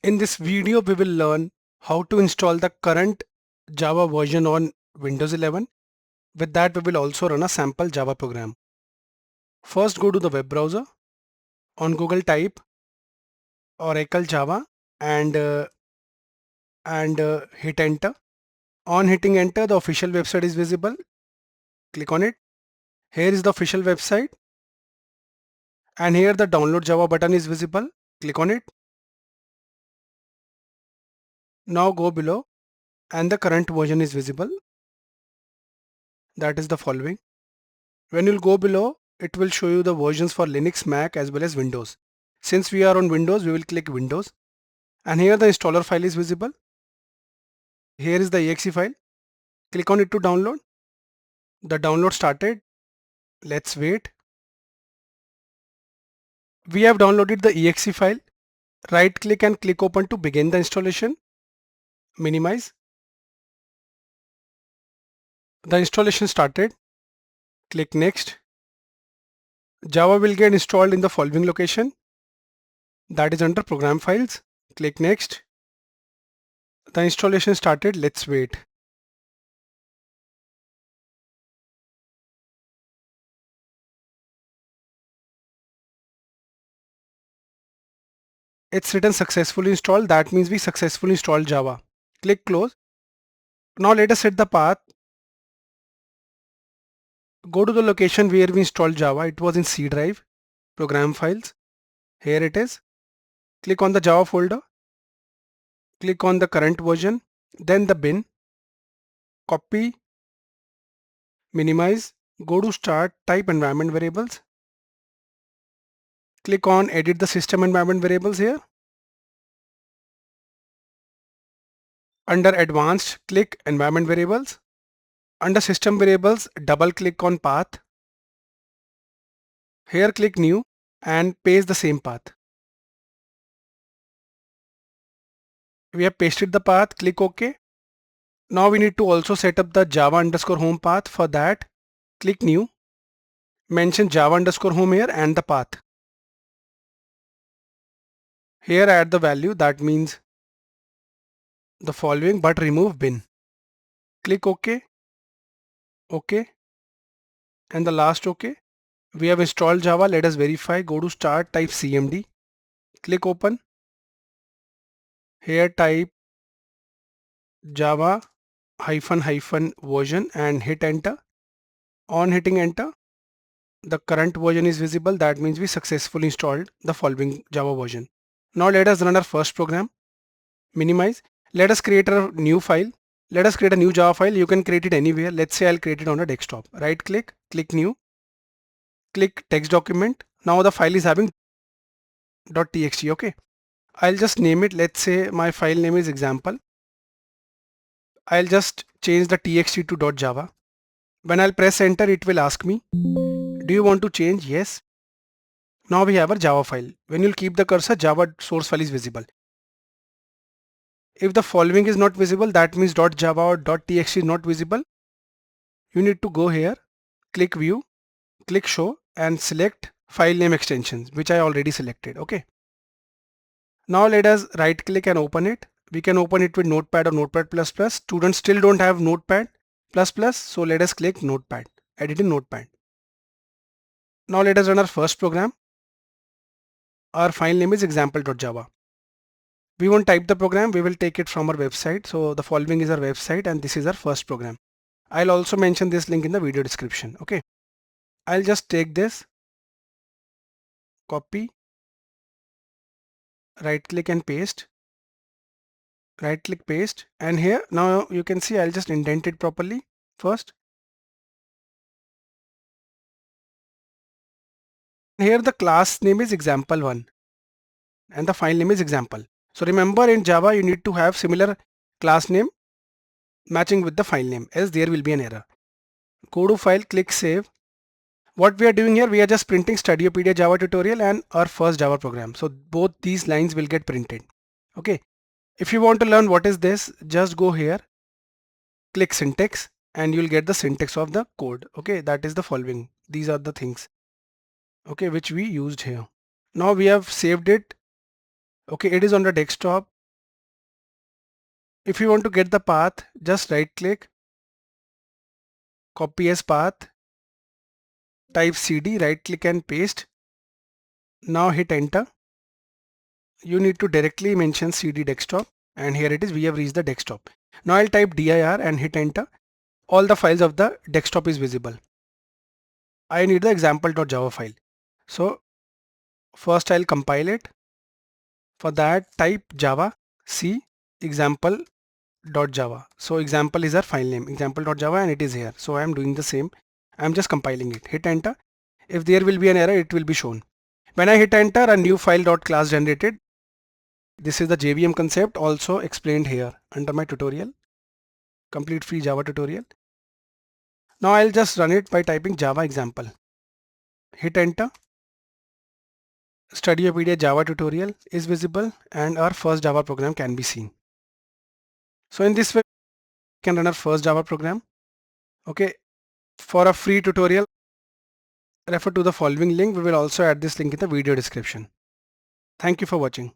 In this video, we will learn how to install the current Java version on Windows 11. With that, we will also run a sample Java program. First, go to the web browser. On Google, type Oracle Java and hit enter. On hitting enter, the official website is visible. Click on it. Here is the official website, and here the download Java button is visible. Click on it. Now go below, and the current version is visible. That is the following. When you'll go below, it will show you the versions for Linux, Mac as well as Windows. Since we are on Windows, we will click Windows. And here the installer file is visible. Here is the exe file. Click on it to download. The download started. Let's wait. We have downloaded the exe file. Right click and click open to begin the installation. Minimize. The installation started. Click next. Java will get installed in the following location. That is under program files. Click next. The installation started. Let's wait. It's written successfully installed. That means we successfully installed Java. Click close. Now let us set the path. Go to the location where we installed Java. It was in C drive, program files. Here it is. Click on the Java folder. Click on the current version. Then the bin. Copy. Minimize. Go to start. Type environment variables. Click on edit the system environment variables here. Under advanced, click environment variables. Under system variables, double click on path. Here click new and paste the same path. We have pasted the path. Click OK. Now we need to also set up the Java underscore home path. For that, click new. Mention Java underscore home here and the path. Here add the value, that means the following, but remove bin. Click OK. OK. And the last OK. We have installed Java. Let us verify. Go to start, type cmd. Click open. Here type Java version and hit enter. On hitting enter, the current version is visible. That means we successfully installed the following Java version. Now let us run our first program. Minimize. Let us create a new file. Let us create a new Java file. You can create it anywhere. Let's say I'll create it on a desktop. Right click, click new, click text document. Now the file is having .txt. Okay. I'll just name it. Let's say my file name is example. I'll just change the txt to .java. When I'll press enter, it will ask me, do you want to change? Yes. Now we have a Java file. When you'll keep the cursor, Java source file is visible. If the following is not visible, that means .java or .txt is not visible. You need to go here, click view, click show and select file name extensions, which I already selected. Okay. Now let us right click and open it. We can open it with Notepad or Notepad++. Students still don't have Notepad++, so let us click Notepad, edit in Notepad. Now let us run our first program. Our file name is example.java. We won't type the program, we will take it from our website. So the following is our website and this is our first program. I'll also mention this link in the video description. Okay. I'll just take this, copy, right click and paste. Right click, paste, and here now you can see I'll just indent it properly first. Here the class name is example1 and the file name is example. So remember, in Java you need to have similar class name matching with the file name, else there will be an error. Go to file, click save. What we are doing here, we are just printing Studiopedia Java tutorial and our first Java program. So both these lines will get printed. Okay. If you want to learn what is this, just go here, click syntax and you'll get the syntax of the code. Okay, that is the following. These are the things, okay, which we used here. Now we have saved it. Okay, it is on the desktop. If you want to get the path, just right click, copy as path, type cd, right click and paste. Now hit enter. You need to directly mention cd desktop, and here it is, we have reached the desktop. Now I'll type dir and hit enter. All the files of the desktop is visible. I need the example.java file. So first I'll compile it. For that, type java c example.java. So example is our file name, example.java, and it is here. So I am doing the same. I'm just compiling it. Hit enter. If there will be an error, it will be shown. When I hit enter, a new file.class generated. This is the JVM concept also explained here under my tutorial, complete free Java tutorial. Now I'll just run it by typing Java example. Hit enter. Studiopedia Java tutorial is visible and our first Java program can be seen. So in this way, we can run our first Java program. Okay. For a free tutorial, refer to the following link. We will also add this link in the video description. Thank you for watching.